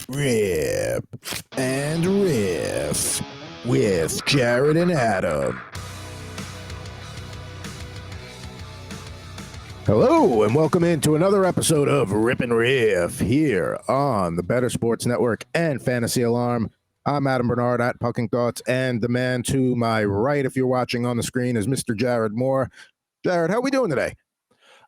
Rip and Riff with Jared and Adam. Hello, and welcome into another episode of Rip and Riff here on the Better Sports Network and Fantasy Alarm. I'm Adam Bernard at Pucking Thoughts, and the man to my right, if you're watching on the screen, is Mr. Jared Moore. Jared, how are we doing today?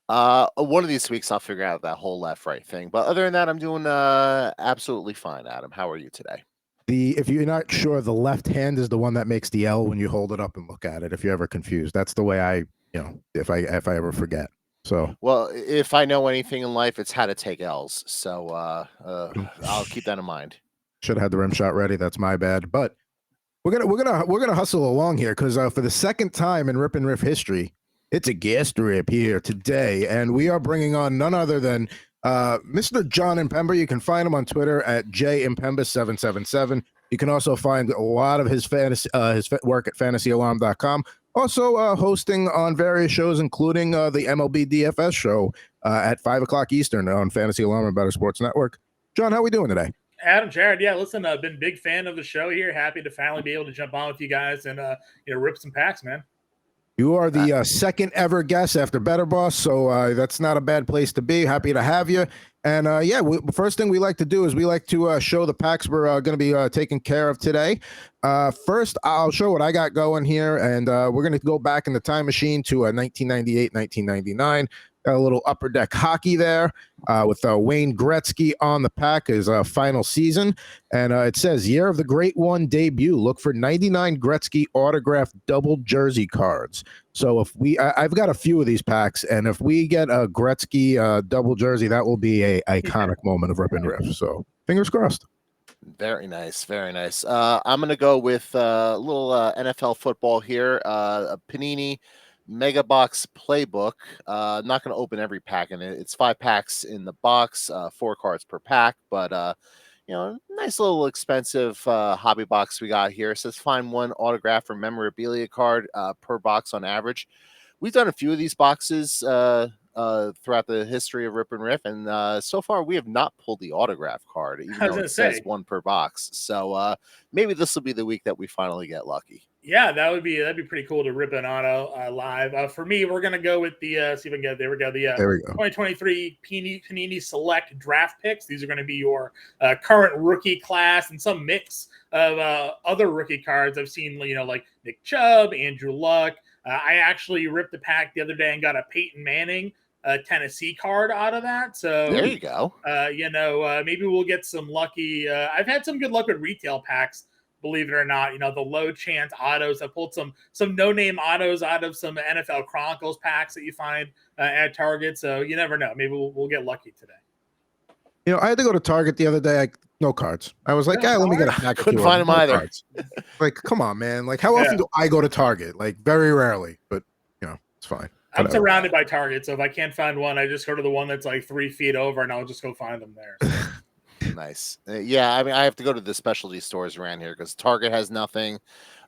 One of these weeks I'll figure out that whole left-right thing. But other than that, I'm doing absolutely fine, Adam. How are you today? If you're not sure, the left hand is the one that makes the L when you hold it up and look at it. If you're ever confused, that's the way if I ever forget. So, well, if I know anything in life, it's how to take L's. So I'll keep that in mind. Should have had the rim shot ready. That's my bad. But we're gonna hustle along here because for the second time in Rip and Riff history, it's a guest rip here today, and we are bringing on none other than Mr. John Impemba. You can find him on Twitter at jimpemba777. You can also find a lot of his work at fantasyalarm.com. Also hosting on various shows, including the MLB DFS show at 5 o'clock Eastern on Fantasy Alarm and Better Sports Network. John, how are we doing today? Adam, Jared, yeah, listen, I've been a big fan of the show here. Happy to finally be able to jump on with you guys and rip some packs, man. You are the second ever guest after Better Boss, so that's not a bad place to be. Happy to have you. And first thing we like to do is we like to show the packs we're going to be taking care of today. First, I'll show what I got going here, and we're going to go back in the time machine to 1998, 1999. Got a little upper deck hockey there with Wayne Gretzky on the pack, his final season. And it says, year of the Great One debut. Look for 99 Gretzky autographed double jersey cards. So if I've got a few of these packs, and if we get a Gretzky double jersey, that will be a iconic moment of Rip and Riff. So fingers crossed. Very nice, very nice. I'm going to go with a little NFL football here. A Panini Mega Box Playbook. Not going to open every pack in it. It's 5 packs in the box, 4 cards per pack, but nice little expensive hobby box we got here. It says find one autograph or memorabilia card per box on average. We've done a few of these boxes throughout the history of Rip and Riff, and so far we have not pulled the autograph card, even though it says 1 per box. So maybe this will be the week that we finally get lucky. Yeah, that'd be pretty cool to rip an auto live. For me, we're gonna go with the see if I can get there we go. The 2023 Panini Select draft picks. These are going to be your current rookie class and some mix of other rookie cards I've seen. Like Nick Chubb, Andrew Luck. I actually ripped the pack the other day and got a Peyton Manning Tennessee card out of that. So there you go. Maybe we'll get some lucky. I've had some good luck with retail packs. Believe it or not, the low chance autos. I pulled some no-name autos out of some NFL Chronicles packs that you find at Target. So you never know. Maybe we'll get lucky today. I had to go to Target the other day. No cards. I was like, let me get a pack. Couldn't find them either. Cards. Like, come on, man. Like, how often do I go to Target? Like, very rarely. But it's fine. I'm surrounded by Target, so if I can't find one, I just go to the one that's like 3 feet over, and I'll just go find them there. So. Nice. Yeah, I mean, I have to go to the specialty stores around here because Target has nothing.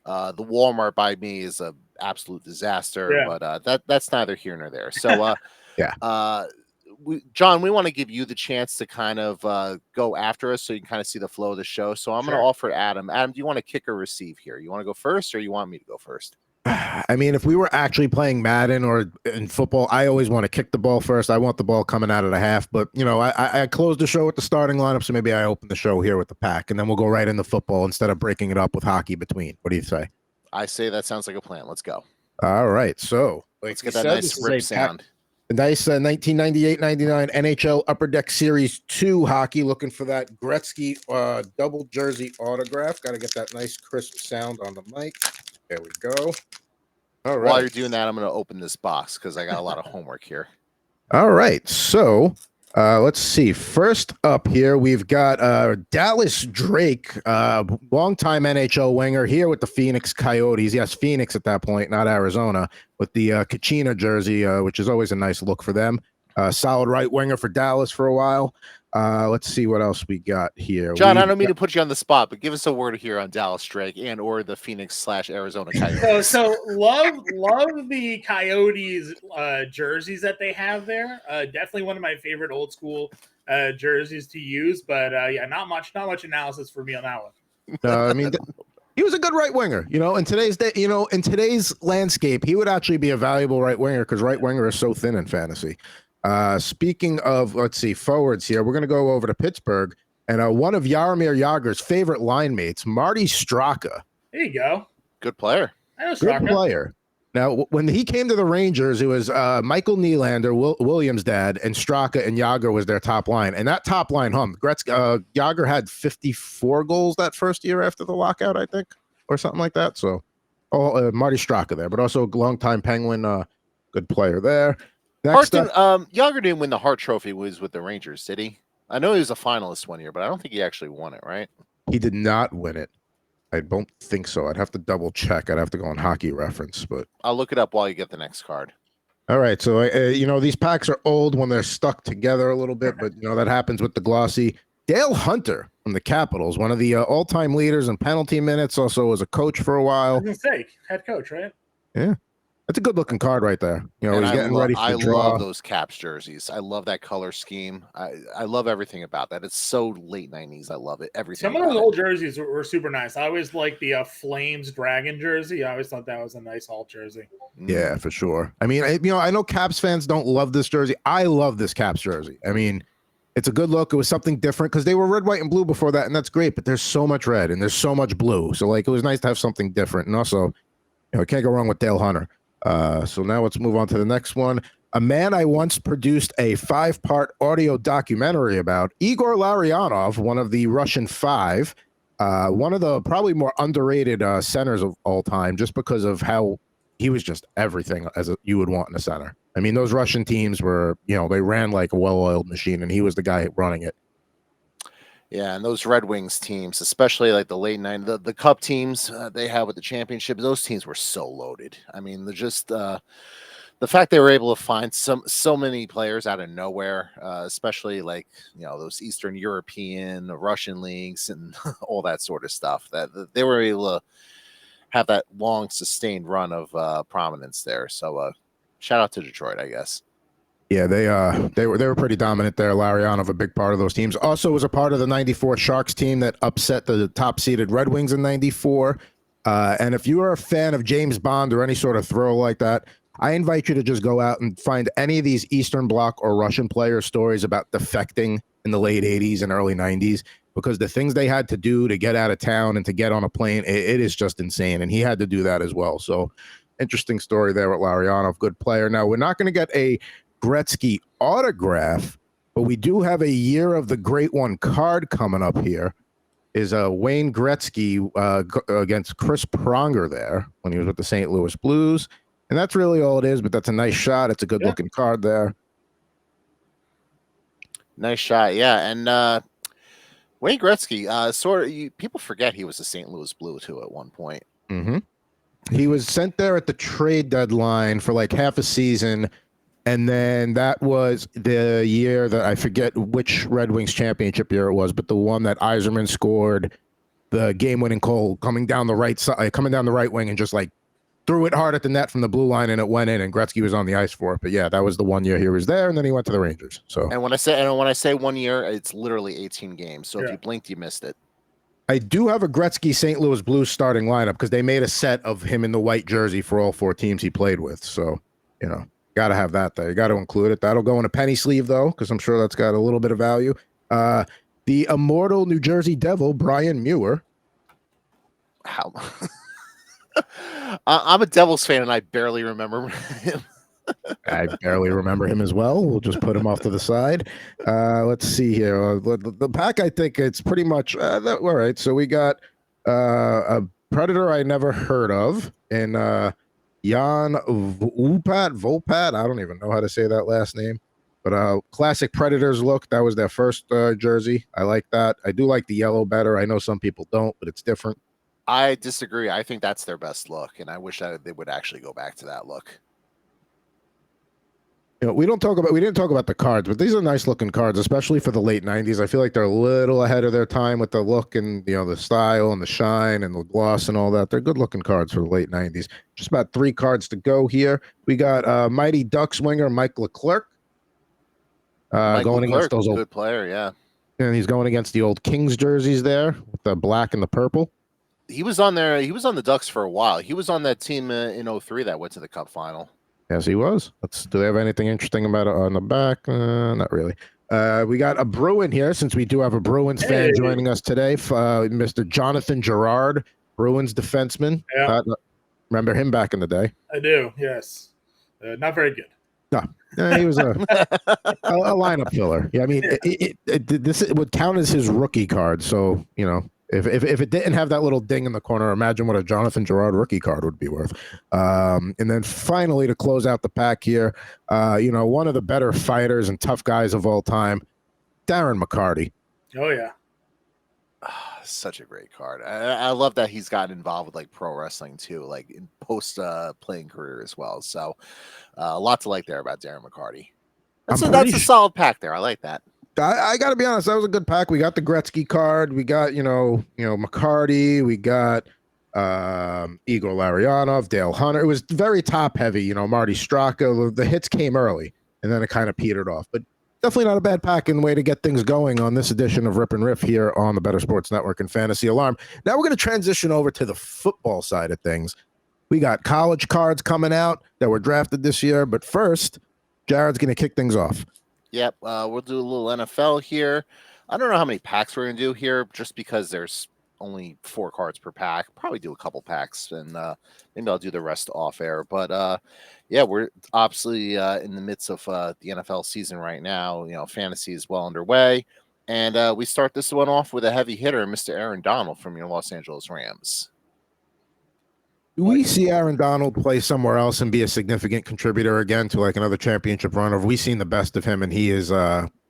The Walmart by me is an absolute disaster, but that's neither here nor there. So, John, we want to give you the chance to kind of go after us so you can kind of see the flow of the show. So I'm going to offer Adam. Adam, do you want to kick or receive here? You want to go first, or you want me to go first? I mean, if we were actually playing Madden or in football, I always want to kick the ball first. I want the ball coming out of the half. But, I closed the show with the starting lineup, so maybe I open the show here with the pack, and then we'll go right into football instead of breaking it up with hockey between. What do you say? I say that sounds like a plan. Let's go. All right. So let's get that nice rip sound. A nice 1998-99 NHL Upper Deck Series 2 hockey. Looking for that Gretzky double jersey autograph. Got to get that nice crisp sound on the mic. There we go. All right. While you're doing that, I'm going to open this box because I got a lot of homework here. All right. So let's see. First up here, we've got Dallas Drake, longtime NHL winger here with the Phoenix Coyotes. Yes, Phoenix at that point, not Arizona, with the Kachina jersey, which is always a nice look for them. Solid right winger for Dallas for a while. Let's see what else we got here. John, I don't mean to put you on the spot, but give us a word here on Dallas Drake and or the Phoenix/Arizona Coyotes. So love the Coyotes jerseys that they have there. Definitely one of my favorite old school jerseys to use. But yeah, not much analysis for me on that one. I mean, he was a good right winger. In today's day, in today's landscape, he would actually be a valuable right winger because right winger is so thin in fantasy. Speaking of, let's see, forwards here, we're going to go over to Pittsburgh, and one of Jaromir Jagr's favorite line mates, Marty Straka. There you go. Good player. I know Straka. Good player. Now, when he came to the Rangers, it was Michael Nylander, Williams' dad, and Straka and Jagr was their top line. And that top line hummed. Jagr had 54 goals that first year after the lockout, I think, or something like that. So, Marty Straka there, but also a longtime Penguin, good player there. Jagr didn't win the Hart Trophy was with the Rangers, did he? I know he was a finalist one year, but I don't think he actually won it, right? He did not win it. I don't think so. I'd have to double check. I'd have to go on Hockey Reference, but I'll look it up while you get the next card. All right. So, these packs are old when they're stuck together a little bit, but, that happens with the glossy. Dale Hunter from the Capitals, one of the all-time leaders in penalty minutes, also was a coach for a while. I was gonna say, head coach, right? Yeah. That's a good-looking card right there. He's getting ready for draw. I love those Caps jerseys. I love that color scheme. I love everything about that. It's so late 90s. I love it. Everything. Some of those old jerseys were super nice. I always liked the Flames Dragon jersey. I always thought that was a nice alt jersey. Yeah, for sure. I mean, I know Caps fans don't love this jersey. I love this Caps jersey. I mean, it's a good look. It was something different because they were red, white, and blue before that, and that's great. But there's so much red and there's so much blue. So, it was nice to have something different. And also, can't go wrong with Dale Hunter. So now let's move on to the next one. A man I once produced a 5-part audio documentary about, Igor Larionov, one of the Russian Five, one of the probably more underrated centers of all time, just because of how he was just everything you would want in a center. I mean, those Russian teams were, they ran like a well-oiled machine, and he was the guy running it. Yeah, and those Red Wings teams, especially like the late 90s, the Cup teams they had with the championship, those teams were so loaded. I mean, the fact they were able to find so many players out of nowhere, especially like those Eastern European, Russian leagues, and all that sort of stuff, that they were able to have that long sustained run of prominence there. So, shout out to Detroit, I guess. Yeah, they were pretty dominant there. Larionov, a big part of those teams. Also was a part of the 94 Sharks team that upset the top-seeded Red Wings in 94. And if you are a fan of James Bond or any sort of thrill like that, I invite you to just go out and find any of these Eastern Bloc or Russian player stories about defecting in the late 80s and early 90s, because the things they had to do to get out of town and to get on a plane, it is just insane. And he had to do that as well. So interesting story there with Larionov, good player. Now, we're not going to get a Gretzky autograph, but we do have a Year of the Great One card coming up here. Is Wayne Gretzky against Chris Pronger there when he was with the St. Louis Blues. And that's really all it is, but that's a nice shot. It's a good-looking card there. Nice shot, yeah. And Wayne Gretzky, people forget he was a St. Louis Blue, too, at one point. Mm-hmm. He was sent there at the trade deadline for like half a season. And then that was the year that I forget which Red Wings championship year it was, but the one that Yzerman scored the game-winning goal coming down the right wing and just like threw it hard at the net from the blue line, and it went in, and Gretzky was on the ice for it. But yeah, that was the one year he was there, and then he went to the Rangers. So, and when I say 1 year, it's literally 18 games. So if you blinked, you missed it. I do have a Gretzky St. Louis Blues starting lineup because they made a set of him in the white jersey for all 4 teams he played with. So, got to have that there. You got to include it. That'll go in a penny sleeve, though, because I'm sure that's got a little bit of value. The immortal New Jersey Devil, Brian Muir. How? I'm a Devils fan, and I barely remember him. I barely remember him as well. We'll just put him off to the side. Let's see here. The pack, I think it's pretty much all right. So we got a Predator I never heard of, and Jan Volpat. I don't even know how to say that last name, but classic Predators look. That was their first jersey. I like that. I do like the yellow better. I know some people don't, but it's different. I disagree. I think that's their best look, and I wish that they would actually go back to that look. We didn't talk about the cards, but these are nice looking cards, especially for the late 90s. I feel like they're a little ahead of their time with the look and the style and the shine and the gloss and all that. They're good looking cards for the late 90s. Just about 3 cards to go here. We got Mighty Ducks winger Mike Leclerc. Going against those old good player, yeah. And he's going against the old Kings jerseys there with the black and the purple. He was on there. He was on the Ducks for a while. He was on that team in 03 that went to the Cup final. Yes, he was. Do they have anything interesting about it on the back? Not really. We got a Bruin here, since we do have a Bruins fan joining us today. Mr. Jonathan Girard, Bruins defenseman. Yeah. Remember him back in the day? I do, yes. Not very good. No, he was a lineup filler. Yeah, I mean, this would count as his rookie card. So, you know, if it didn't have that little ding in the corner, imagine what a Jonathan Girard rookie card would be worth. And then finally, to close out the pack here, you know, one of the better fighters and tough guys of all time, Darren McCarty. Oh, yeah. Such a great card. I love that he's gotten involved with like pro wrestling too, like in post playing career as well. So a lot to like there about Darren McCarty. That's a solid pack there. I like that. I got to be honest, that was a good pack. We got the Gretzky card. We got you know McCarty. We got Igor Larionov, Dale Hunter. It was very top heavy. You know, Marty Straka. The hits came early, and then it kind of petered off. But definitely not a bad pack and way to get things going on this edition of Rip and Riff here on the Better Sports Network and Fantasy Alarm. Now we're going to transition over to the football side of things. We got college cards coming out that were drafted this year, but first, Jared's going to kick things off. Yep, we'll do a little NFL here. I don't know how many packs we're going to do here, just because there's only 4 cards per pack. Probably do a couple packs, and maybe I'll do the rest off air. But yeah, we're obviously in the midst of the NFL season right now. You know, fantasy is well underway, and we start this one off with a heavy hitter, Mr. Aaron Donald from your Los Angeles Rams. Do we see Aaron Donald play somewhere else and be a significant contributor again to like another championship run? Or have we seen the best of him and he is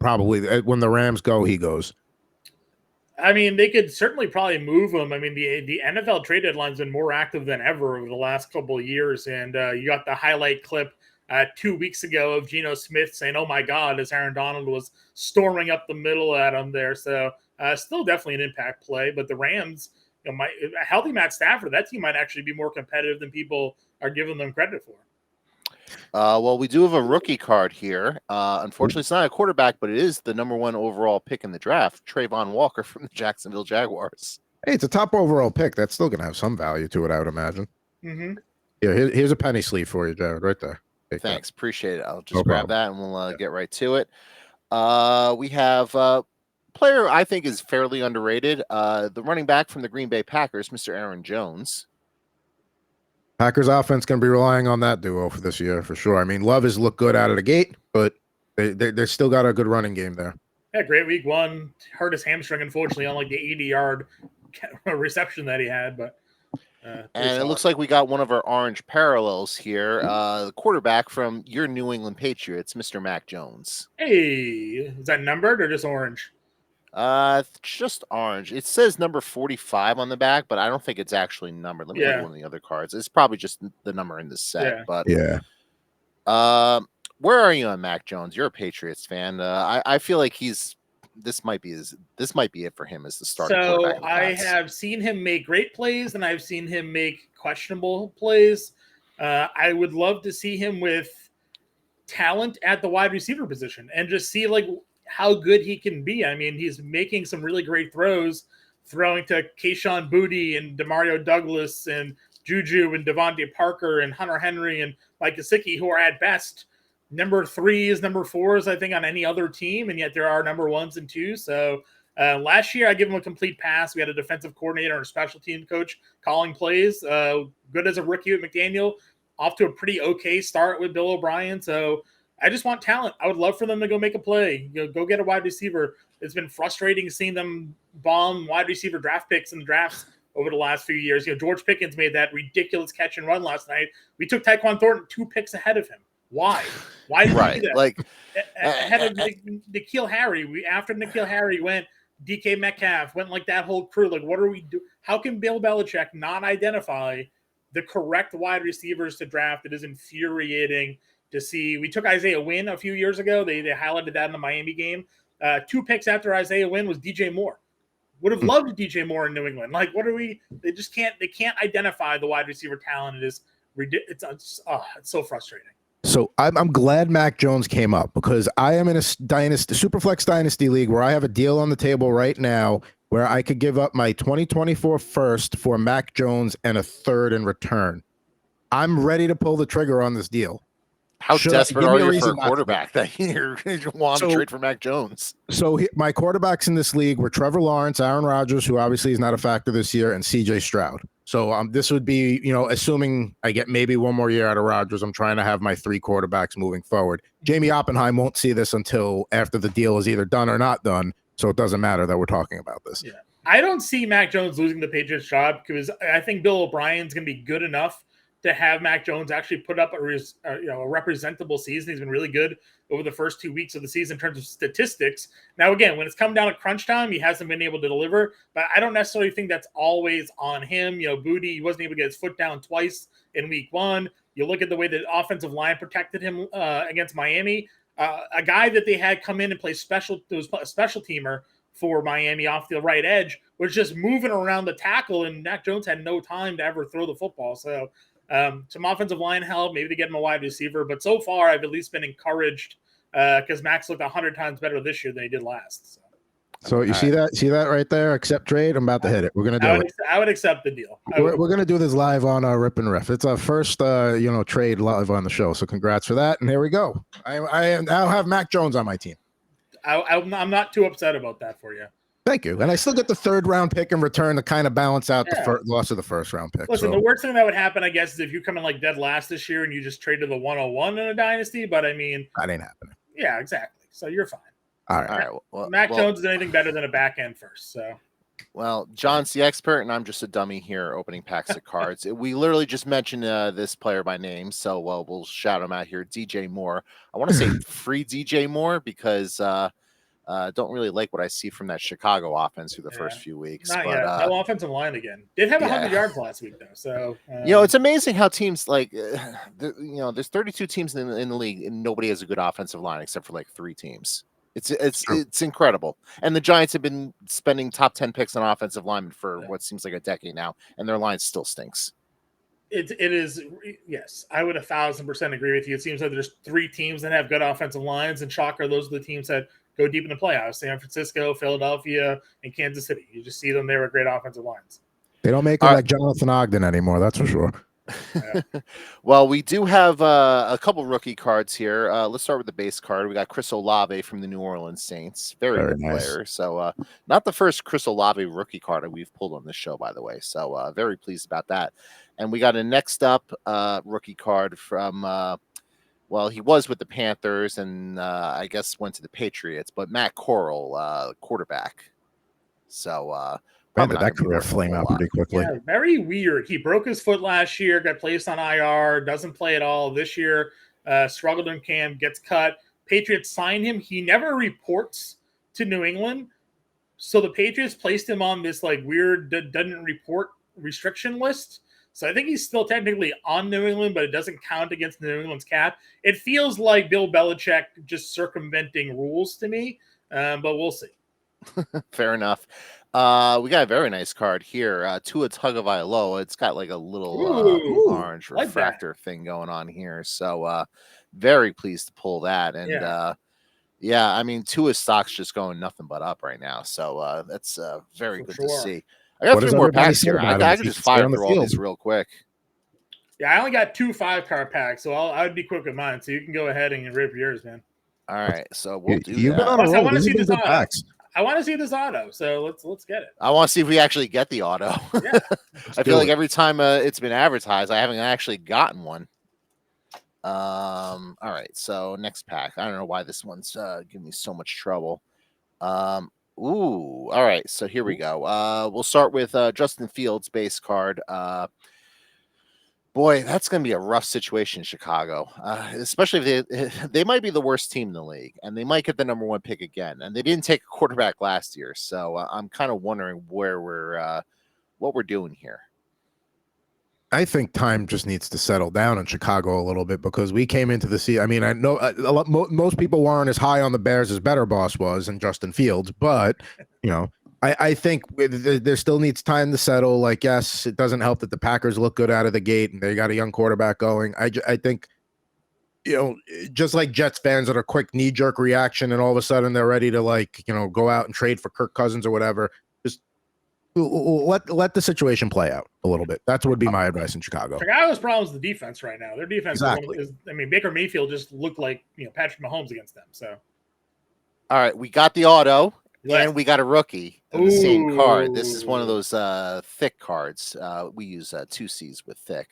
probably, when the Rams go, he goes? I mean, they could certainly probably move him. I mean, the NFL trade deadline's been more active than ever over the last couple of years. And you got the highlight clip 2 weeks ago of Geno Smith saying, "Oh my God," as Aaron Donald was storming up the middle at him there. So still definitely an impact play. But the Rams, you know, a healthy Matt Stafford, that team might actually be more competitive than people are giving them credit for. Well, we do have a rookie card here. Unfortunately, it's not a quarterback, but it is the #1 overall pick in the draft, Trayvon Walker from the Jacksonville Jaguars. Hey, it's a top overall pick. That's still going to have some value to it, I would imagine. Mm-hmm. Yeah, here's a penny sleeve for you, Jared, right there. Take Thanks. that. Appreciate it. I'll just grab that and we'll get right to it. We have a player I think is fairly underrated. The running back from the Green Bay Packers, Mr. Aaron Jones. Packers offense going to be relying on that duo for this year for sure. I mean, Love has looked good out of the gate, but they still got a good running game there. Yeah, great week 1. Hurt his hamstring, unfortunately, on like the 80-yard reception that he had. But and it looks like we got one of our orange parallels here. The quarterback from your New England Patriots, Mr. Mac Jones. Hey, is that numbered or just orange? Just orange. It says number 45 on the back, but I don't think it's actually numbered. Let me look at one of the other cards. It's probably just the number in the set. Yeah. But where are you on Mac Jones? You're a Patriots fan. I feel like this might be it for him as the starting quarterback. So I have seen him make great plays, and I've seen him make questionable plays. I would love to see him with talent at the wide receiver position and just see like how good he can be. I mean, he's making some really great throws, throwing to Kayshon Boutte and Demario Douglas and Juju and Devontae Parker and Hunter Henry and Mike Gesicki, who are at best number 3s, number 4s, I think, on any other team, and yet there are number 1s and 2s. So last year, I give him a complete pass. We had a defensive coordinator and a special team coach calling plays. Good as a rookie with McDaniel, off to a pretty okay start with Bill O'Brien. So I just want talent. I would love for them to go make a play. Go get a wide receiver. It's been frustrating seeing them bomb wide receiver draft picks in the drafts over the last few years. George Pickens made that ridiculous catch and run last night. We took Tyquan Thornton 2 picks ahead of him. Why? Why did we do that? Like ahead of N'Keal Harry. After N'Keal Harry went DK Metcalf, went like that whole crew. Like, what are we do? How can Bill Belichick not identify the correct wide receivers to draft? It is infuriating to see. We took Isaiah Wynn a few years ago. They highlighted that in the Miami game. 2 picks after Isaiah Wynn was DJ Moore. Would have loved DJ Moore in New England. Like, what are we? They just can't. They can't identify the wide receiver talent. It is ridiculous. It's so frustrating. So I'm glad Mac Jones came up because I am in a dynasty, Superflex Dynasty League where I have a deal on the table right now where I could give up my 2024 first for Mac Jones and a third in return. I'm ready to pull the trigger on this deal. How desperate are you for a quarterback that you want to trade for Mac Jones? So my quarterbacks in this league were Trevor Lawrence, Aaron Rodgers, who obviously is not a factor this year, and CJ Stroud. So this would be, assuming I get maybe one more year out of Rodgers, I'm trying to have my 3 quarterbacks moving forward. Jamie Oppenheim won't see this until after the deal is either done or not done, so it doesn't matter that we're talking about this. Yeah, I don't see Mac Jones losing the Patriots job because I think Bill O'Brien's going to be good enough to have Mac Jones actually put up a representable season. He's been really good over the first 2 weeks of the season in terms of statistics. Now, again, when it's come down to crunch time, he hasn't been able to deliver, but I don't necessarily think that's always on him. Booty, he wasn't able to get his foot down twice in week 1. You look at the way the offensive line protected him against Miami. A guy that they had come in and play a special teamer for Miami off the right edge was just moving around the tackle, and Mac Jones had no time to ever throw the football. So some offensive line help, maybe to get him a wide receiver. But so far, I've at least been encouraged because Max looked 100 times better this year than he did last. So you see that right there? Accept trade. I'm about to hit it. We're gonna do it. I would accept the deal. We're gonna do this live on Rip and Riff. It's our first trade live on the show. So congrats for that. And here we go. I now have Mac Jones on my team. I'm not too upset about that for you. Thank you. And I still get the 3rd round pick in return to kind of balance out the loss of the 1st round pick. Listen, the worst thing that would happen, I guess, is if you come in like dead last this year and you just trade to the 101 in a dynasty. But I mean, that ain't happening. Yeah, exactly. So you're fine. All right. Well, Mac Jones is anything better than a back end first. So. Well, John's the expert, and I'm just a dummy here opening packs of cards. We literally just mentioned this player by name, so we'll shout him out here. DJ Moore. I want to say free DJ Moore because don't really like what I see from that Chicago offense through the first few weeks. Not yet. No offensive line again. Did have 100 yards last week though. So it's amazing how teams like there's 32 teams in the league and nobody has a good offensive line except for like 3 teams. It's incredible. And the Giants have been spending top 10 picks on offensive linemen for what seems like a decade now, and their line still stinks. It is, yes, I would 1,000% agree with you. It seems like there's 3 teams that have good offensive lines, and shocker, those are the teams that go deep in the playoffs: San Francisco, Philadelphia, and Kansas City. You just see them there with great offensive lines. They don't make it like Jonathan Ogden anymore, that's for sure. Yeah. Well, we do have a couple rookie cards here. Let's start with the base card. We got Chris Olave from the New Orleans Saints. Very good nice player. So not the first Chris Olave rookie card that we've pulled on this show, by the way. So very pleased about that. And we got a next up rookie card from he was with the Panthers and I guess went to the Patriots, but Matt Corral, quarterback. So man, did that career flame out pretty quickly. Yeah, very weird. He broke his foot last year, got placed on IR, doesn't play at all this year. Struggled in camp, gets cut. Patriots sign him. He never reports to New England, so the Patriots placed him on this like weird doesn't report restriction list. So I think he's still technically on New England, but it doesn't count against New England's cap. It feels like Bill Belichick just circumventing rules to me, but we'll see. Fair enough. We got a very nice card here. Tua Tagovailoa. It's got like a little orange refractor thing going on here. So very pleased to pull that. And I mean, Tua's stock's just going nothing but up right now. So that's very good to see. I got 3 more packs here. I can just fire through all these real quick. Yeah, I only got 2 5-card packs, so I would be quick with mine. So you can go ahead and rip yours, man. All right, so we'll do You've that. Been on a roll. I want to see this auto. Packs. I want to see this auto, so let's get it. I want to see if we actually get the auto. Yeah. I feel like every time it's been advertised, I haven't actually gotten one. All right, so next pack. I don't know why this one's giving me so much trouble. All right, so here we go. We'll start with Justin Fields base card. Boy, that's going to be a rough situation in Chicago, especially if they might be the worst team in the league, and they might get the number 1 pick again. And they didn't take a quarterback last year, so I'm kind of wondering where what we're doing here. I think time just needs to settle down in Chicago a little bit because we came into the season. I mean, I know most people weren't as high on the Bears as Better Boss was and Justin Fields, but I think there still needs time to settle. Like, yes, it doesn't help that the Packers look good out of the gate and they got a young quarterback going. I think just like Jets fans that are quick knee jerk reaction, and all of a sudden they're ready to go out and trade for Kirk Cousins or whatever. Just let the situation play out a little bit. That would be my advice in Chicago. Chicago's problem is the defense right now. Their defense exactly. Baker Mayfield just looked like Patrick Mahomes against them. So, all right, we got the auto. And we got a rookie in the same card. This is one of those thick cards. We use 2Cs with thick.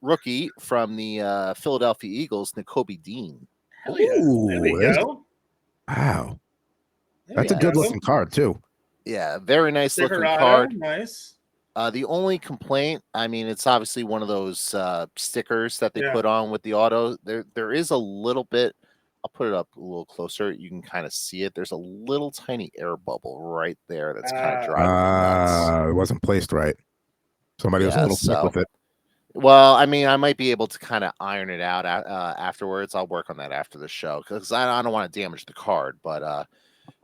Rookie from the Philadelphia Eagles, Nakobe Dean. Hell yeah. There we go. Wow. That's a good looking card, too. Yeah, very nice looking card. Nice. The only complaint, I mean, it's obviously one of those stickers that they put on with the auto. There is a little bit. I'll put it up a little closer. You can kind of see it. There's a little tiny air bubble right there that's kind of driving me nuts. It wasn't placed right. Somebody was a little sick with it. Well, I mean, I might be able to kind of iron it out afterwards. I'll work on that after the show because I don't want to damage the card. But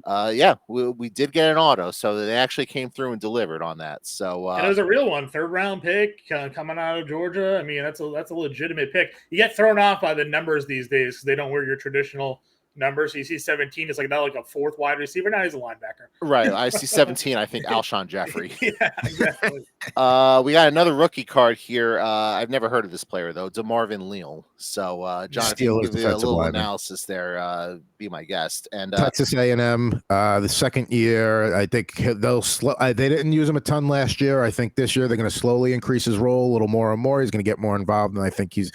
yeah, we did get an auto, so they actually came through and delivered on that. So and it was a real one, 3rd round pick coming out of Georgia. I mean, that's a legitimate pick. You get thrown off by the numbers these days because they don't wear your traditional numbers. So you see 17, it's not like a 4th wide receiver. Now he's a linebacker. Right. I see 17. I think Alshon Jeffrey. Yeah, exactly. We got another rookie card here. I've never heard of this player though, DeMarvin Leal. So Jonathan, give you a little analysis there. Be my guest. And Texas A&M, the second year, I think they'll they didn't use him a ton last year. I think this year they're going to slowly increase his role a little more and more. He's going to get more involved, and I think he's,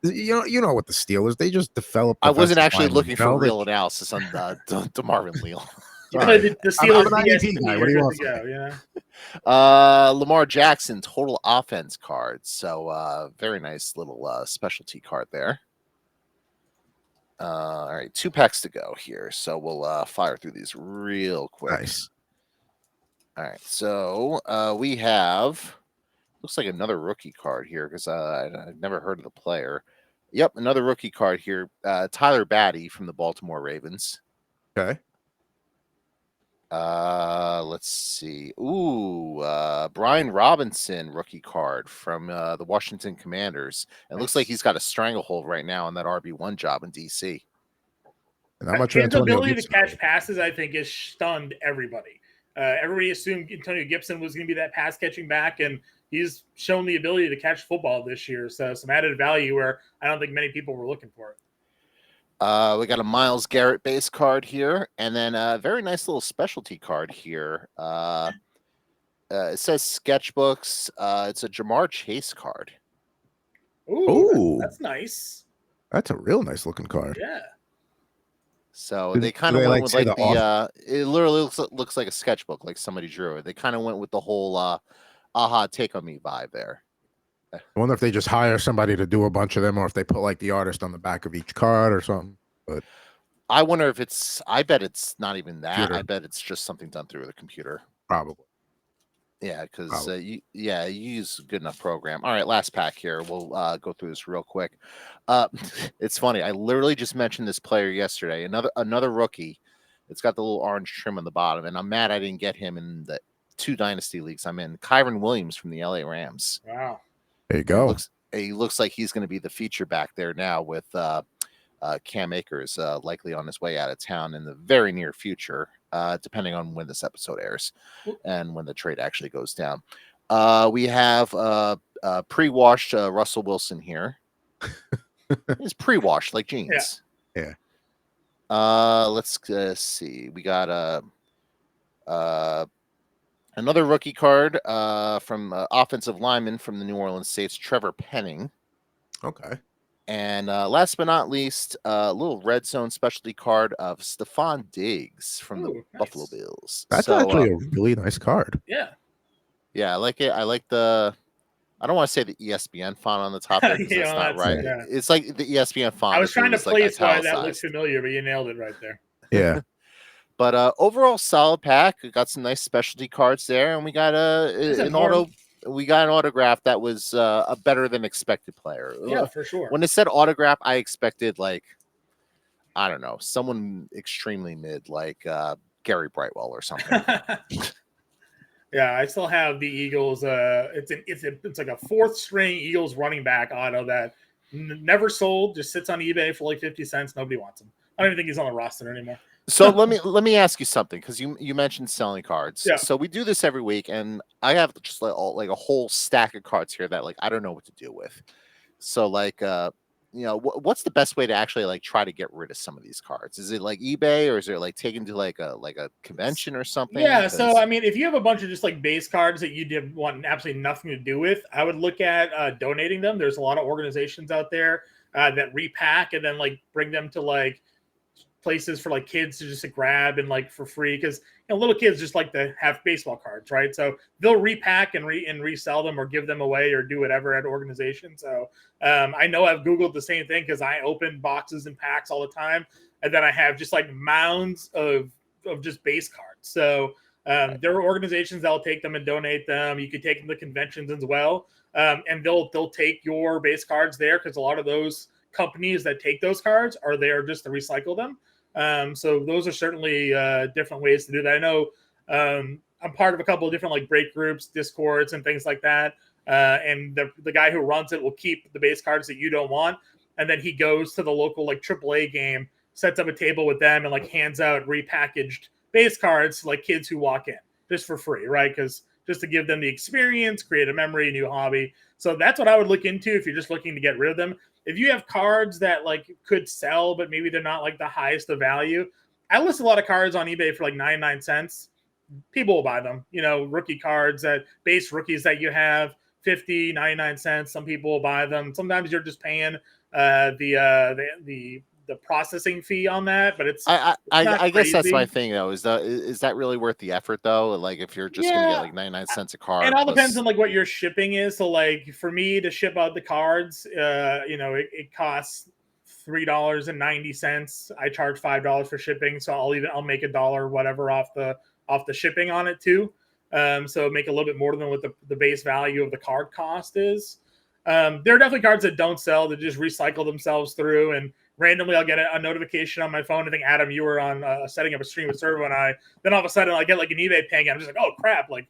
you know what the Steelers, they just develop. I wasn't actually looking for real analysis on DeMarvin Leal. The Steelers. I'm an IDP guy. What do you want? Lamar Jackson total offense card. So very nice little specialty card there. All right, 2 packs to go here, so we'll fire through these real quick. Nice. All right, so we have, looks like another rookie card here because I've never heard of the player. Yep, another rookie card here. Tyler Batty from the Baltimore Ravens. Okay. Let's see. Brian Robinson rookie card from the Washington Commanders. It looks like he's got a stranglehold right now on that RB1 job in DC. And how much his ability to catch passes, I think, has stunned everybody. Everybody assumed Antonio Gibson was going to be that pass catching back, and he's shown the ability to catch football this year. So some added value where I don't think many people were looking for it. We got a Myles Garrett base card here, and then a very nice little specialty card here. It says sketchbooks. It's a Jamar Chase card. Ooh, that's nice. That's a real nice looking card. Yeah. So they kind of went with like the it literally looks like a sketchbook, like somebody drew it. They kind of went with the whole aha, take on me vibe there. I wonder if they just hire somebody to do a bunch of them, or if they put like the artist on the back of each card or something. But I wonder if it's. I bet it's not even that. Computer. I bet it's just something done through the computer. Probably. Yeah, because you use a good enough program. All right, last pack here. We'll go through this real quick. It's funny. I literally just mentioned this player yesterday. Another rookie. It's got the little orange trim on the bottom, and I'm mad I didn't get him in the 2 dynasty leagues I'm in. Kyron Williams from the LA Rams. Wow. There you go. He looks like he's going to be the feature back there now with Cam Akers likely on his way out of town in the very near future, depending on when this episode airs and when the trade actually goes down. We have pre-washed Russell Wilson here. It's pre-washed like jeans. Yeah. Let's see. We got another rookie card from offensive lineman from the New Orleans Saints, Trevor Penning. Okay. And last but not least, a little red zone specialty card of Stephon Diggs from the Buffalo Bills. That's actually a really nice card. Yeah. Yeah, I like it. I like I don't want to say the ESPN font on the top. There, that's not right. Yeah. It's like the ESPN font. I was trying to place why that looks familiar, but you nailed it right there. Yeah. But overall, solid pack. We got some nice specialty cards there, and we got an auto. We got an autograph that was a better than expected player. Yeah, for sure. When it said autograph, I expected I don't know, someone extremely mid, like Gary Brightwell or something. Yeah, I still have the Eagles. It's like a 4th string Eagles running back auto that never sold, just sits on eBay for like 50 cents. Nobody wants him. I don't even think he's on the roster anymore. So let me ask you something, because you mentioned selling cards. Yeah. So we do this every week, and I have just like a whole stack of cards here that like I don't know what to do with. So like what's the best way to actually like try to get rid of some of these cards? Is it like eBay, or is it like taken to like a convention or something? Yeah, so I mean, if you have a bunch of just like base cards that you did want absolutely nothing to do with, I would look at donating them. There's a lot of organizations out there that repack and then like bring them to like places for like kids to just grab and like for free, because little kids just like to have baseball cards, right? So they'll repack and resell them or give them away or do whatever at organizations. So I know I've Googled the same thing, because I open boxes and packs all the time, and then I have just like mounds of just base cards. So there are organizations that will take them and donate them. You can take them to conventions as well, and they'll take your base cards there, because a lot of those companies that take those cards are there just to recycle them. So those are certainly different ways to do that. I know I'm part of a couple of different like break groups, Discords, and things like that. And the guy who runs it will keep the base cards that you don't want, and then he goes to the local like AAA game, sets up a table with them, and like hands out repackaged base cards to like kids who walk in just for free, right? Because just to give them the experience, create a memory, a new hobby. So that's what I would look into if you're just looking to get rid of them. If you have cards that like could sell, but maybe they're not like the highest of value, I list a lot of cards on eBay for like 99 cents. People will buy them. Rookie cards, that base rookies that you have, 50, 99 cents. Some people will buy them. Sometimes you're just paying the processing fee on that, but I guess that's my thing though. Is that really worth the effort though? Like if you're just gonna get like 99 cents a card, it all depends on like what your shipping is. So like for me to ship out the cards, it costs $3.90. I charge $5 for shipping, so I'll make $1 whatever off the shipping on it too. So make a little bit more than what the base value of the card cost is. There are definitely cards that don't sell, that just recycle themselves through, and randomly I'll get a notification on my phone. I think, Adam, you were on setting up a stream with Servo and I. Then all of a sudden I get like an eBay ping. I'm just like, oh crap, like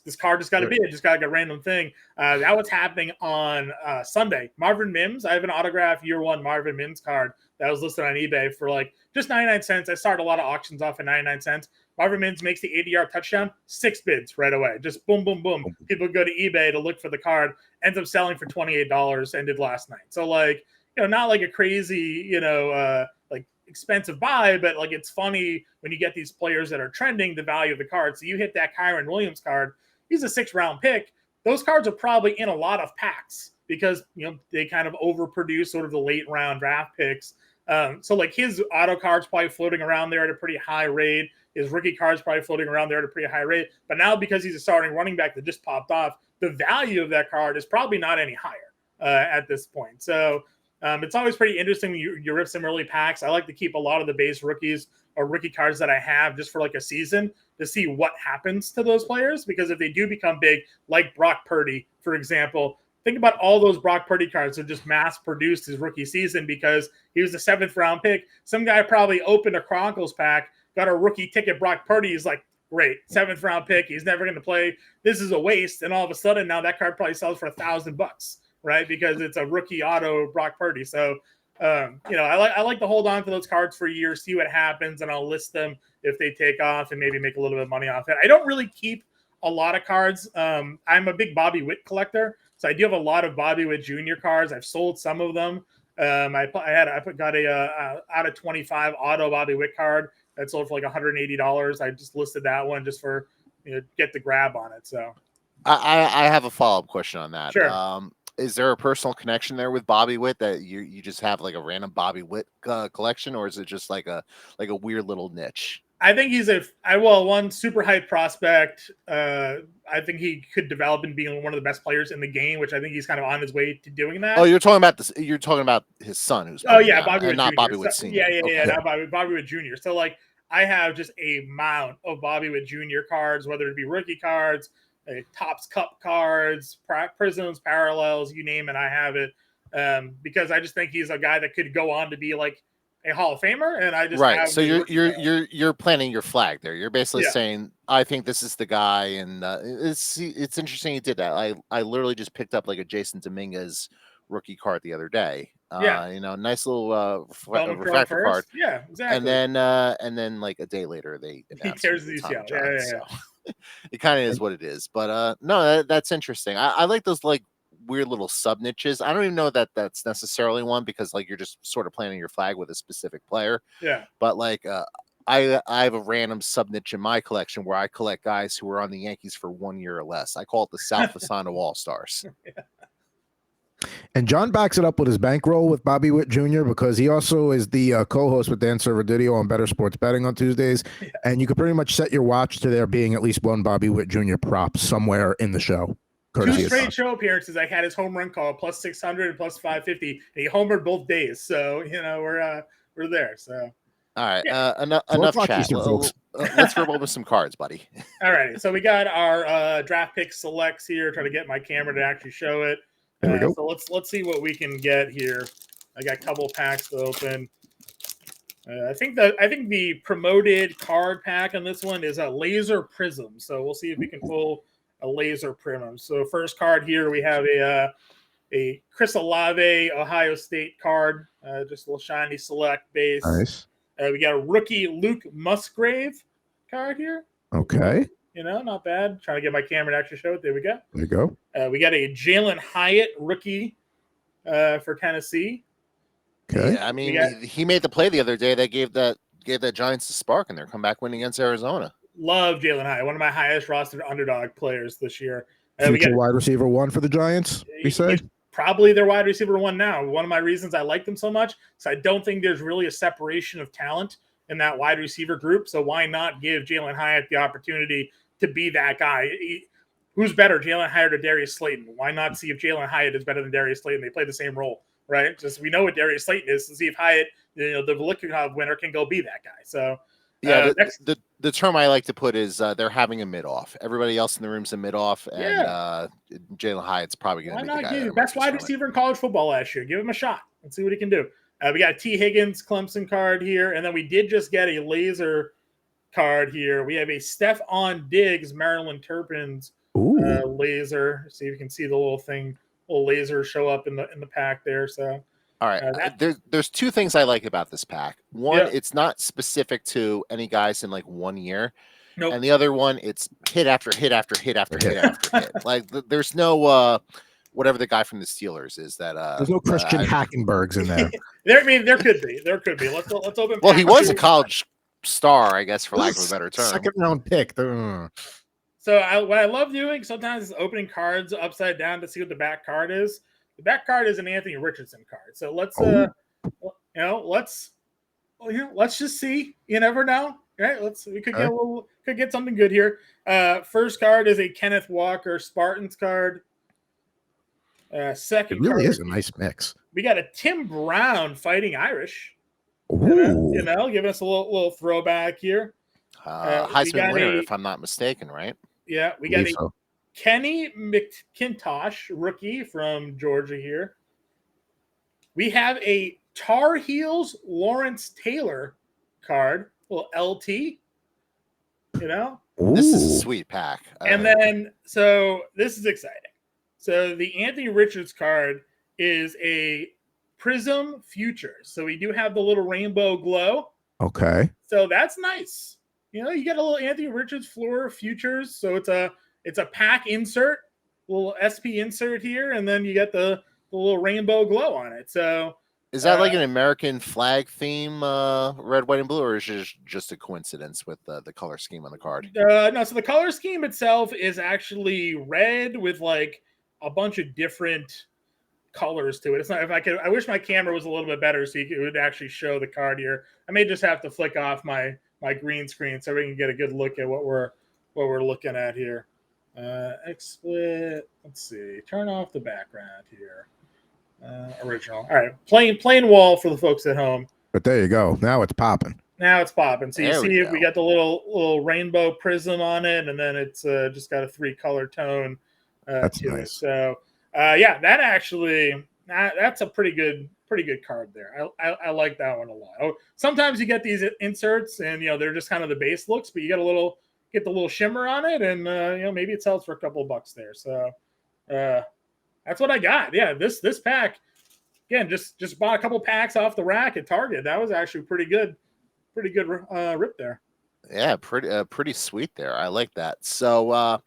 this card just got a bid. Just got like a random thing. That was happening on Sunday. Marvin Mims, I have an autograph year 1 Marvin Mims card that was listed on eBay for like just 99 cents. I started a lot of auctions off at 99 cents. Marvin Mims makes the 80-yard touchdown, 6 bids right away. Just boom, boom, boom. People go to eBay to look for the card, ends up selling for $28, ended last night. So like, not like a crazy, like expensive buy, but like it's funny when you get these players that are trending, the value of the card. So you hit that Kyron Williams card, he's a 6th-round pick. Those cards are probably in a lot of packs because they kind of overproduce sort of the late round draft picks. So like his auto cards probably floating around there at a pretty high rate. His rookie cards probably floating around there at a pretty high rate. But now because he's a starting running back that just popped off, the value of that card is probably not any higher at this point. So it's always pretty interesting when you rip some early packs. I like to keep a lot of the base rookies or rookie cards that I have just for like a season to see what happens to those players. Because if they do become big, like Brock Purdy, for example, think about all those Brock Purdy cards that just mass produced his rookie season because he was a 7th-round pick. Some guy probably opened a Chronicles pack, got a rookie ticket Brock Purdy. He's like, great, 7th-round pick. He's never going to play. This is a waste. And all of a sudden now that card probably sells for $1,000, right? Because it's a rookie auto Brock Purdy. So, I like to hold on to those cards for a year, see what happens, and I'll list them if they take off and maybe make a little bit of money off it. I don't really keep a lot of cards. I'm a big Bobby Witt collector, so I do have a lot of Bobby Witt Jr. cards. I've sold some of them. I got a out of 25 auto Bobby Witt card that sold for like $180. I just listed that one just for get the grab on it. So I have a follow-up question on that. Sure. Is there a personal connection there with Bobby Witt that you just have like a random Bobby Witt collection, or is it just like a weird little niche? I think he's one super hype prospect. I think he could develop and be one of the best players in the game, which I think he's kind of on his way to doing that. Oh, you're talking about this. You're talking about his son, who's Bobby Witt not Jr. Bobby Witt Sr. Yeah, not Bobby Witt Jr. So like I have just a mount of Bobby Witt Jr. cards, whether it be rookie cards, Topps Cup cards, Prisms, Parallels, you name it, I have it. Because I just think he's a guy that could go on to be like a Hall of Famer, and I just right. So you're planting your flag there. You're basically saying, I think this is the guy, and it's interesting you did that. I literally just picked up like a Jason Dominguez rookie card the other day. Yeah. Nice little refractor card. Yeah, exactly. And then like a day later they announced tears the the Tommy UCL. John. Yeah. So it kind of is what it is. But no, that's interesting. I like those like weird little sub niches. I don't even know that that's necessarily one because like you're just sort of planting your flag with a specific player. Yeah. But like I have a random sub niche in my collection where I collect guys who were on the Yankees for 1 year or less. I call it the South Fasano All Stars. And John backs it up with his bankroll with Bobby Witt Jr. because he also is the co-host with Dan Servideo on Better Sports Betting on Tuesdays. Yeah. And you can pretty much set your watch to there being at least one Bobby Witt Jr. prop somewhere in the show. 2 straight show appearances. I had his home run call plus 600 and plus 550. And he homered both days. So, we're there. So. All right. Enough chat. Let's rip over some cards, buddy. All right. So we got our draft pick selects here. Try to get my camera to actually show it. There we go. So let's see what we can get here. I got a couple packs to open. I think the promoted card pack on this one is a laser prism. So we'll see if we can pull a laser prism. So first card here we have a Chris Olave Ohio State card, just a little shiny select base. Nice. We got a rookie Luke Musgrave card here. Okay. Not bad. Trying to get my camera to actually show it. There we go. There you go. We got a Jalen Hyatt rookie for Tennessee. Okay. Yeah, I mean, he made the play the other day that gave the Giants a spark in their comeback win against Arizona. Love Jalen Hyatt, one of my highest rostered underdog players this year. We got wide receiver 1 for the Giants, we say? Probably their wide receiver 1 now. One of my reasons I like them so much is I don't think there's really a separation of talent in that wide receiver group. So why not give Jalen Hyatt the opportunity to be that guy? Who's better, Jalen Hyatt or Darius Slayton? Why not see if Jalen Hyatt is better than Darius Slayton? They play the same role, right? Just we know what Darius Slayton is, to see if Hyatt, the Velikov winner, can go be that guy. So yeah, the term I like to put is they're having a mid-off. Everybody else in the room's a mid-off, and Jalen Hyatt's probably going to be the guy. Best wide receiver in college football last year. Give him a shot. Let's see what he can do. We got a T. Higgins Clemson card here, and then we did just get a laser card here. We have a Stephon Diggs Maryland Terrapins laser. See if you can see the little laser show up in the pack there. So all right, there's 2 things I like about this pack. One, it's not specific to any guys in like 1 year. Nope. And the other one, it's hit after hit after hit after hit after hit. Like there's no whatever the guy from the Steelers is that there's no Christian Hackenbergs in there. There could be. Let's open. Well, he was a college star, I guess, for lack of a better term. Second round pick. So what I love doing sometimes is opening cards upside down to see what the back card is. The back card is an Anthony Richardson card. So let's let's just see. You never know, right? We could get something good here. First card is a Kenneth Walker Spartans card. Second, it really card, is a nice mix. We got a Tim Brown Fighting Irish. Ooh. Giving us a little throwback here. Heisman winner, if I'm not mistaken, right? Yeah, we got a Kenny McIntosh rookie from Georgia here. We have a Tar Heels Lawrence Taylor card, little LT. This is a sweet pack. And then, so this is exciting. So the Anthony Richards card is a Prism Futures. So we do have the little rainbow glow. Okay. So that's nice. You get a little Anthony Richards floor Futures. So it's a pack insert, little SP insert here, and then you get the little rainbow glow on it. So is that like an American flag theme, red, white, and blue, or is it just a coincidence with the color scheme on the card? No, so the color scheme itself is actually red with like a bunch of different colors to it. It's not. I wish my camera was a little bit better so it would actually show the card here. I may just have to flick off my green screen so we can get a good look at what we're looking at here. XSplit. Let's see. Turn off the background here. Original. All right. Plain wall for the folks at home. But there you go. Now it's popping. So you see we got the little rainbow prism on it, and then it's just got a 3-color tone. That's to nice. It. So that's a pretty good card there. I like that one a lot. Sometimes you get these inserts and they're just kind of the base looks, but you get the little shimmer on it, and maybe it sells for a couple of bucks there. So That's what I got. Yeah, this pack, again, just bought a couple packs off the rack at Target. That was actually pretty good rip there. Yeah, pretty sweet there. I like that. So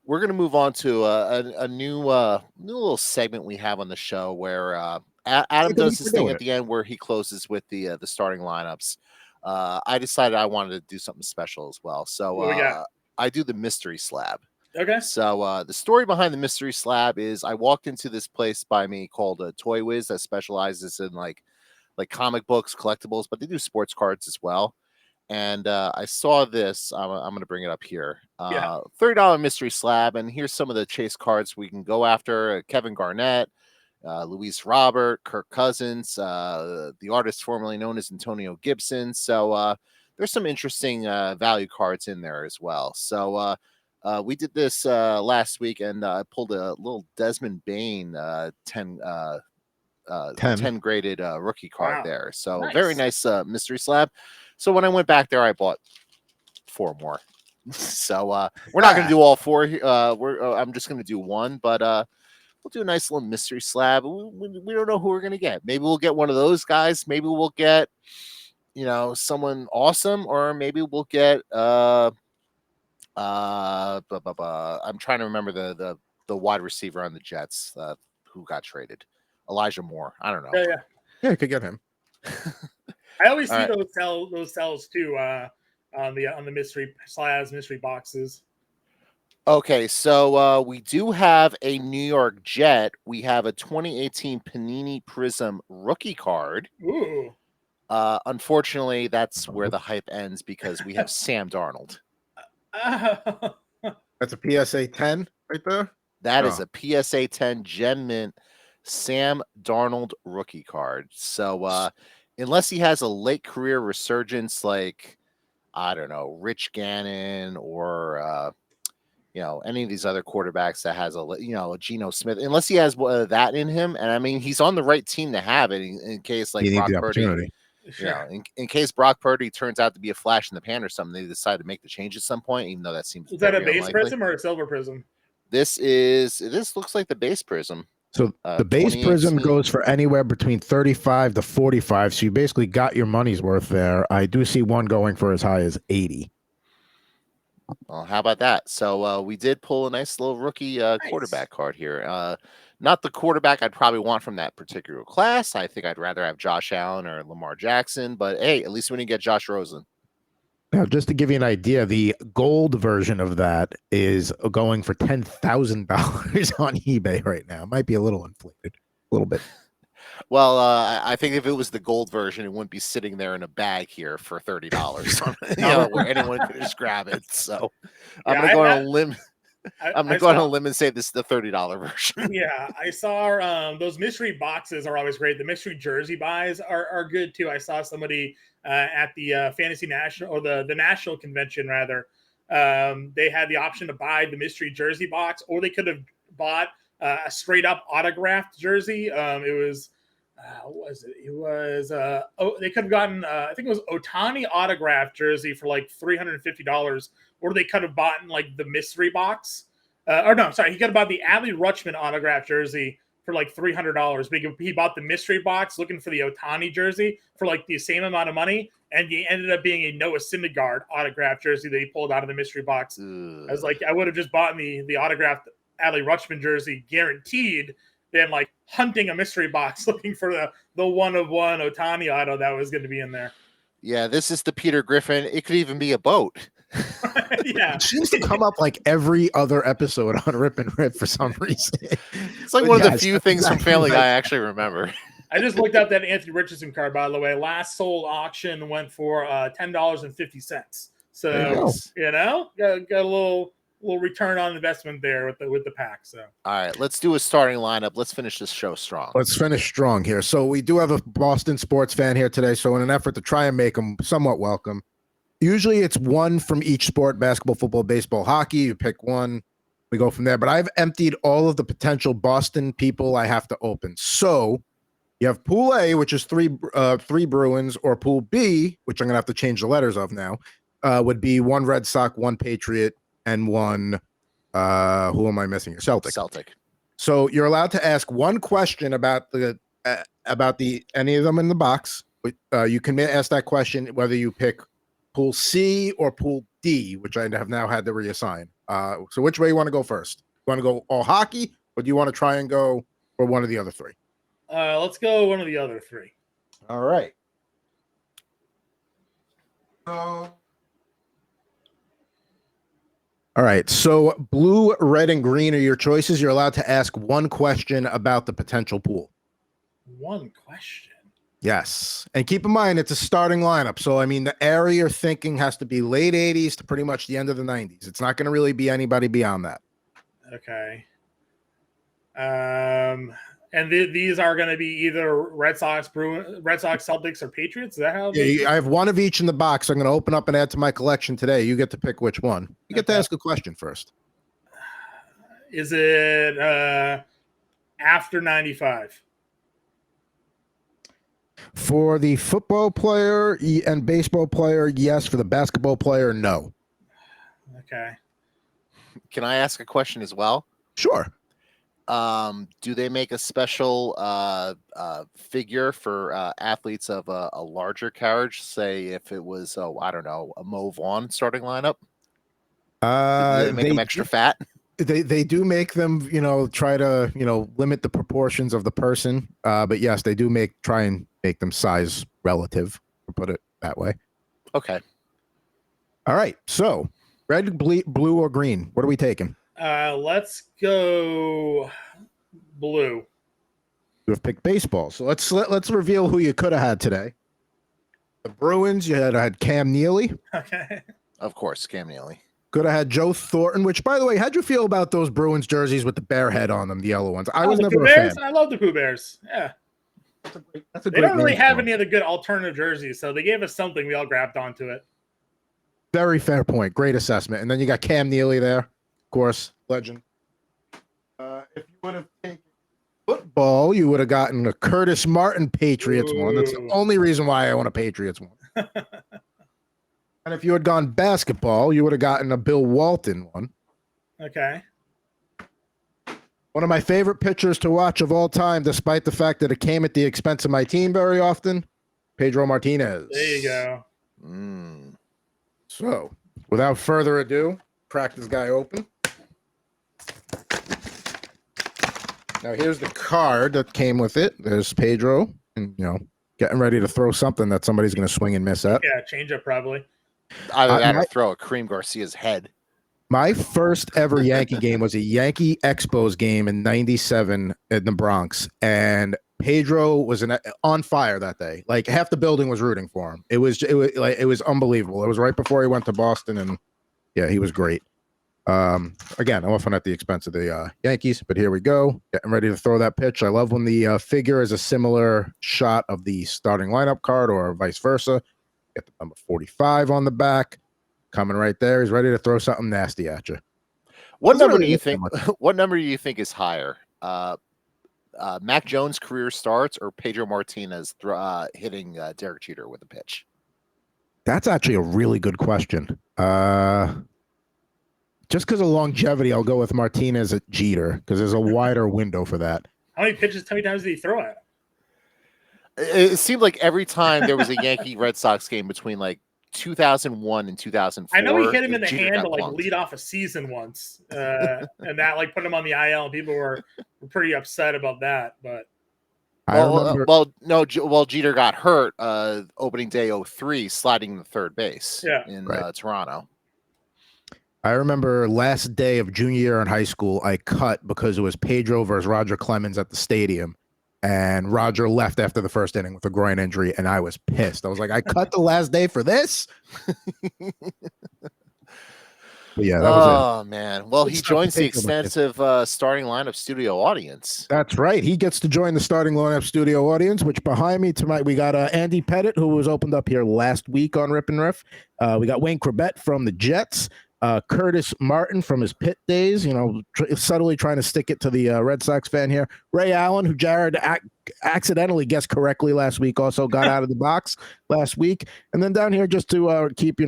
we're gonna move on to a new little segment we have on the show where Adam does this thing at the end where he closes with the starting lineups. I decided I wanted to do something special as well, so I do the mystery slab. Okay. So the story behind the mystery slab is I walked into this place by me called Toy Wiz that specializes in like comic books, collectibles, but they do sports cards as well. And I saw this. I'm going to bring it up here. $30 mystery slab, and here's some of the chase cards we can go after: Kevin Garnett, Luis Robert, Kirk Cousins, the artist formerly known as Antonio Gibson. So there's some interesting value cards in there as well. So we did this last week, and I pulled a little Desmond Bain 10 graded rookie card there. So very nice mystery slab. So when I went back there, I bought 4 more. So we're not going to do all 4. I'm just going to do one, but we'll do a nice little mystery slab. We don't know who we're going to get. Maybe we'll get one of those guys. Maybe we'll get, someone awesome, or maybe we'll get I'm trying to remember the wide receiver on the Jets who got traded. Elijah Moore. I don't know. Yeah, you could get him. I always see those cells too on the mystery slabs, mystery boxes. Okay, so we do have a New York Jet. We have a 2018 Panini Prism rookie card. Ooh. Unfortunately, that's where the hype ends because we have Sam Darnold. That's a PSA 10 right there? That is a PSA 10 Gem Mint Sam Darnold rookie card. So unless he has a late career resurgence like, I don't know, Rich Gannon or any of these other quarterbacks that has a Geno Smith, unless he has that in him, and I mean he's on the right team to have it in case like Brock Purdy, in case Brock Purdy turns out to be a flash in the pan or something, they decide to make the change at some point, even though that seems is that a base prism or a silver prism? This looks like the base prism. So the base prism goes for anywhere between 35 to 45. So you basically got your money's worth there. I do see one going for as high as 80. Well, how about that? So we did pull a nice little rookie quarterback card here. Not the quarterback I'd probably want from that particular class. I think I'd rather have Josh Allen or Lamar Jackson. But hey, at least we didn't get Josh Rosen. Now, just to give you an idea, the gold version of that is going for $10,000 on eBay right now. It might be a little inflated, a little bit. Well, I think if it was the gold version, it wouldn't be sitting there in a bag here for $30, where anyone could just grab it. So I'm going to go on a limb. I'm going to go on a limb and say this is the $30 version. Yeah, I saw those mystery boxes are always great. The mystery jersey buys are good too. I saw somebody at the Fantasy National or the National Convention rather. They had the option to buy the mystery jersey box, or they could have bought a straight up autographed jersey. It was what was it? It was they could have gotten I think it was Ohtani autographed jersey for like $350, or they could have bought like the mystery box. Or no, sorry, he could have bought the Adley Rutschman autographed jersey for like $300. But he bought the mystery box looking for the Ohtani jersey for like the same amount of money, and he ended up being a Noah Syndergaard autographed jersey that he pulled out of the mystery box. I was like, I would have just bought the autographed Adley Rutschman jersey guaranteed than like hunting a mystery box looking for the one-of-one Ohtani auto that was going to be in there. Yeah, this is the Peter Griffin. It could even be a boat. Yeah. It seems to come up like every other episode on Rip and Riff for some reason. It's like one of the few things from Family Guy I actually remember. I just looked up that Anthony Richardson card, by the way. Last sold auction went for $10.50. So, got a little return on investment there with the pack. So, all right, let's do a starting lineup. Let's finish this show strong. Let's finish strong here. So we do have a Boston sports fan here today. So in an effort to try and make them somewhat welcome, usually it's one from each sport: basketball, football, baseball, hockey. You pick one, we go from there. But I've emptied all of the potential Boston people I have to open. So you have Pool A, which is three Bruins, or Pool B, which I'm gonna have to change the letters of now, would be one Red Sox, one Patriot, and one who am I missing here? Celtic. So you're allowed to ask one question about any of them in the box. You can ask that question whether you pick Pool C or Pool D, which I have now had to reassign. So which way you want to go first? You want to go all hockey, or do you want to try and go for one of the other three? Let's go one of the other three. All right. All right. So blue, red, and green are your choices. You're allowed to ask one question about the potential pool. One question. Yes. And keep in mind, it's a starting lineup. So, I mean, the area you're thinking has to be late 80s to pretty much the end of the 90s. It's not going to really be anybody beyond that. Okay. And these are going to be either Red Sox, Celtics, or Patriots. Is that how? Yeah, I have one of each in the box. I'm going to open up and add to my collection today. You get to pick which one. You get to ask a question first. Is it after 95? For the football player and baseball player, yes. For the basketball player, no. Okay. Can I ask a question as well? Sure. Do they make a special figure for athletes of a larger carriage? Say if it was, I don't know, a Mo Vaughn starting lineup? Do they make them extra fat? They do make them, try to, limit the proportions of the person. But yes, they do try and make them size relative, to put it that way. Okay. All right. So red, blue, or green? What are we taking? Let's go blue. You have picked baseball. So let's reveal who you could have had today. The Bruins, you had Cam Neely. Okay. Of course, Cam Neely. Could have had Joe Thornton, which, by the way, how'd you feel about those Bruins jerseys with the bear head on them, the yellow ones? I was never a fan. I love the Pooh Bears. Yeah. That's a they don't really have any other good alternative jerseys, so they gave us something. We all grabbed onto it. Very fair point. Great assessment. And then you got Cam Neely there, of course, legend. If you would have taken football, you would have gotten a Curtis Martin Patriots one. That's the only reason why I want a Patriots one. And if you had gone basketball, you would have gotten a Bill Walton one. Okay. One of my favorite pitchers to watch of all time, despite the fact that it came at the expense of my team very often, Pedro Martinez. There you go. So, without further ado, crack this guy open. Now, here's the card that came with it. There's Pedro, and, getting ready to throw something that somebody's going to swing and miss at. Yeah, change up probably. Either that or throw a Kareem Garcia's head. My first ever Yankee game was a Yankee Expos game in '97 in the Bronx, and Pedro was on fire that day. Like half the building was rooting for him. It was unbelievable. It was right before he went to Boston, and yeah, he was great. Again, often at the expense of the Yankees, but here we go. Getting ready to throw that pitch. I love when the figure is a similar shot of the starting lineup card or vice versa. Get the number 45 on the back. Coming right there. He's ready to throw something nasty at you. What number do you think? What number do you think is higher? Mac Jones' career starts or Pedro Martinez hitting Derek Jeter with a pitch? That's actually a really good question. Just because of longevity, I'll go with Martinez at Jeter because there's a wider window for that. How many times did he throw at? It seemed like every time there was a Yankee Red Sox game between like 2001 and 2004. I know he hit him in the hand to lead off a season once, and that put him on the IL. And people were pretty upset about that. But Jeter got hurt opening day 03, sliding to third base in Toronto. I remember last day of junior year in high school, I cut because it was Pedro versus Roger Clemens at the stadium. And Roger left after the first inning with a groin injury, and I was pissed. I was like, I cut the last day for this? Yeah, that was it. Man. Well, he joins the extensive starting lineup studio audience. That's right. He gets to join the starting lineup studio audience, which behind me tonight, we got Andy Pettit, who was opened up here last week on Rip N Riff. We got Wayne Gretzky from the Jets. Curtis Martin from his pit days, subtly trying to stick it to the Red Sox fan here. Ray Allen, who Jared accidentally guessed correctly last week, also got out of the box last week. And then down here, just to keep,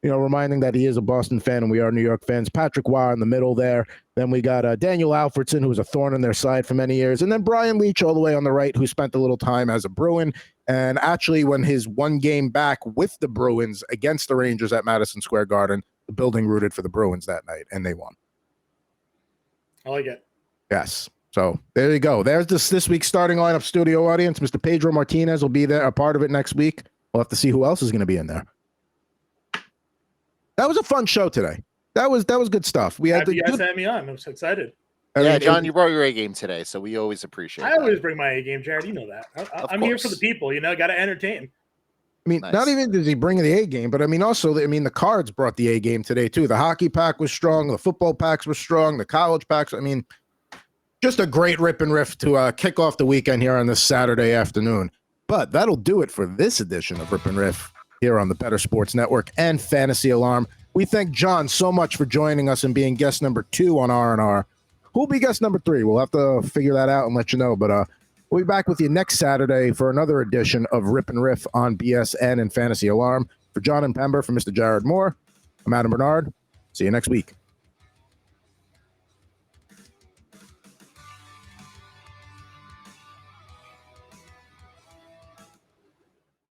reminding that he is a Boston fan and we are New York fans. Patrick Waugh in the middle there. Then we got Daniel Alfredson, who was a thorn in their side for many years. And then Brian Leach all the way on the right, who spent a little time as a Bruin. And actually, when his one game back with the Bruins against the Rangers at Madison Square Garden, the building rooted for the Bruins that night, and they won. I like it. Yes. So there you go. There's this week's starting lineup studio audience. Mr. Pedro Martinez will be there, a part of it next week. We'll have to see who else is going to be in there. That was a fun show today. That was good stuff. We had you guys had me on. I'm so excited. Yeah, John, you brought your A game today, so we always appreciate it. I always bring my A game, Jared. You know that. I'm here for the people. Got to entertain. I mean, Not even does he bring the A game, but I mean, also, the cards brought the A game today, too. The hockey pack was strong. The football packs were strong. The college packs. I mean, just a great Rip and Riff to kick off the weekend here on this Saturday afternoon. But that'll do it for this edition of Rip and Riff here on the Better Sports Network and Fantasy Alarm. We thank John so much for joining us and being guest number 2 on R&R. Who'll be guest number 3? We'll have to figure that out and let you know. But we'll be back with you next Saturday for another edition of Rip and Riff on BSN and Fantasy Alarm. For John Impemba, for Mr. Jared Moore, I'm Adam Bernard. See you next week.